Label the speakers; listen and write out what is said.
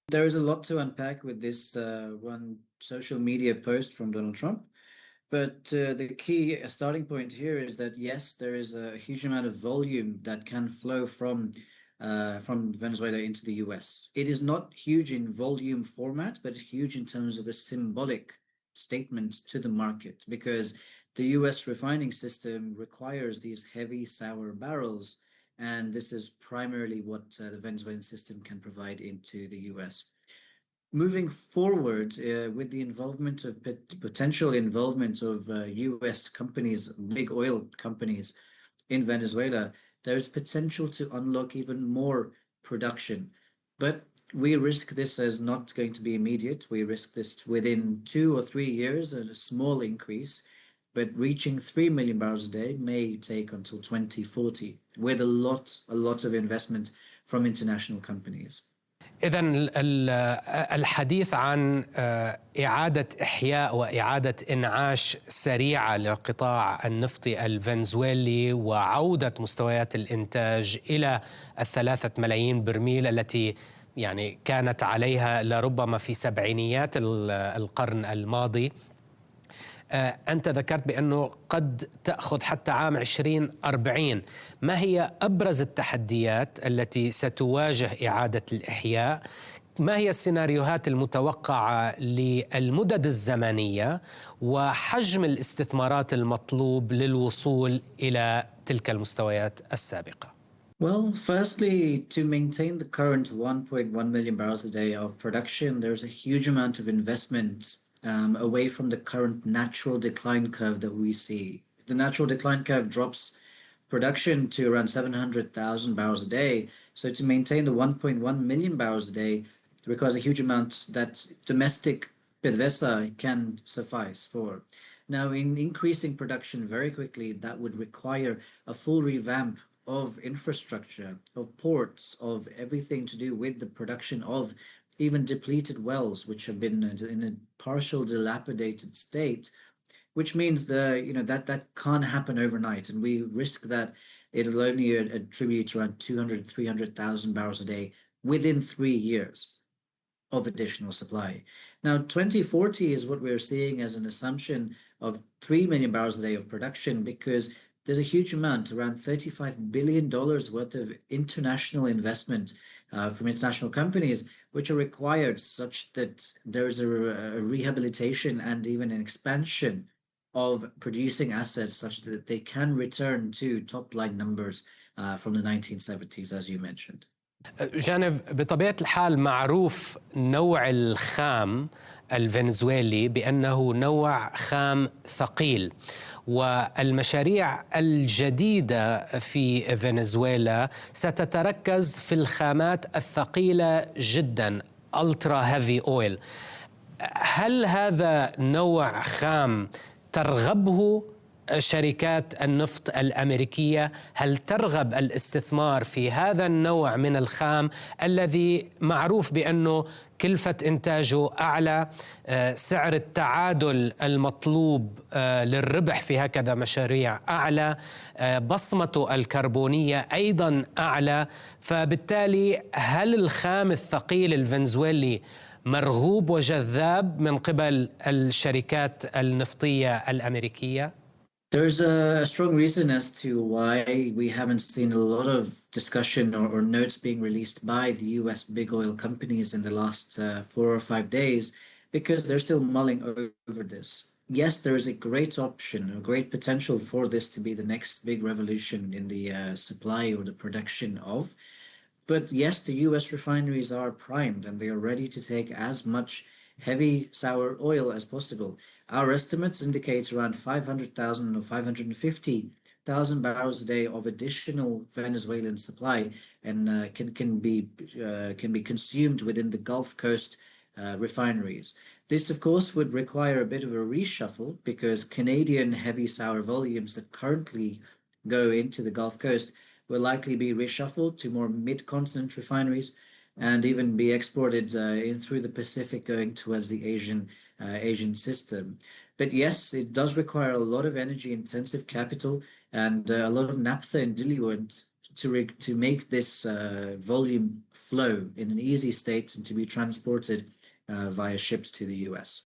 Speaker 1: There is a lot to unpack with this one social media post from Donald Trump. But the key starting point here is that yes, there is a huge amount of volume that can flow from Venezuela into the US. It is not huge in volume format, but huge in terms of a symbolic statement to the market because the US refining system requires these heavy sour barrels, and this is primarily what the Venezuelan system can provide into the US. Moving forward, with the involvement of potential involvement of US companies, big oil companies in Venezuela, there's potential to unlock even more production. But we risk this as not going to be immediate. We risk this within 2 or 3 years at a small increase, but reaching 3 million barrels a day may take until 2040 with a lot of investment from international companies.
Speaker 2: إذن الحديث عن إعادة إحياء وإعادة إنعاش سريعة للقطاع النفطي الفنزويلي وعودة مستويات الإنتاج إلى 3 ملايين برميل التي يعني كانت عليها لربما في سبعينيات القرن الماضي. أنت ذكرت بأنه قد تأخذ حتى عام 2040. ما هي أبرز التحديات التي ستواجه إعادة الإحياء؟ ما هي السيناريوهات المتوقعة للمدد الزمنية وحجم الاستثمارات المطلوب للوصول إلى تلك المستويات السابقة؟
Speaker 1: Well, firstly, to maintain the current 1.1 million barrels a day of production, there's a huge amount of investment away from the current natural decline curve that we see. The natural decline curve drops production to around 700,000 barrels a day. So to maintain the 1.1 million barrels a day requires a huge amount that domestic PDVSA can suffice for. Now, in increasing production very quickly, that would require a full revamp of infrastructure, of ports, of everything to do with the production of even depleted wells, which have been in a partial dilapidated state, which means that can't happen overnight. And we risk that it'll only attribute around 200, 300,000 barrels a day within 3 years of additional supply. Now, 2040 is what we're seeing as an assumption of 3 million barrels a day of production because there's a huge amount, around $35 billion worth of international investment from international companies, which are required such that there is a rehabilitation and even an expansion of producing assets such that they can return to top-line numbers from the 1970s, as you mentioned.
Speaker 2: جانب، بطبيعة الحال معروف نوع الخام الفنزويلي بأنه نوع خام ثقيل، والمشاريع الجديدة في فنزويلا ستتركز في الخامات الثقيلة جدا ultra heavy oil. هل هذا نوع خام ترغبه شركات النفط الأمريكية؟ هل ترغب الاستثمار في هذا النوع من الخام الذي معروف بأنه كلفة إنتاجه أعلى، سعر التعادل المطلوب للربح في هكذا مشاريع أعلى، بصمته الكربونية أيضا أعلى؟ فبالتالي هل الخام الثقيل الفنزويلي مرغوب وجذاب من قبل الشركات النفطية الأمريكية؟
Speaker 1: There's a strong reason as to why we haven't seen a lot of discussion or notes being released by the US big oil companies in the last 4 or 5 days, because they're still mulling over this. Yes, there is a great option, a great potential for this to be the next big revolution in the supply or the production of. But yes, the US refineries are primed and they are ready to take as much heavy sour oil as possible. Our estimates indicate around 500,000 or 550,000 barrels a day of additional Venezuelan supply, and can be consumed within the Gulf Coast refineries. This, of course, would require a bit of a reshuffle because Canadian heavy sour volumes that currently go into the Gulf Coast will likely be reshuffled to more mid-continent refineries and even be exported in through the Pacific going towards the Asian system. But yes, it does require a lot of energy-intensive capital and a lot of naphtha and diluent to make this volume flow in an easy state and to be transported via ships to the US.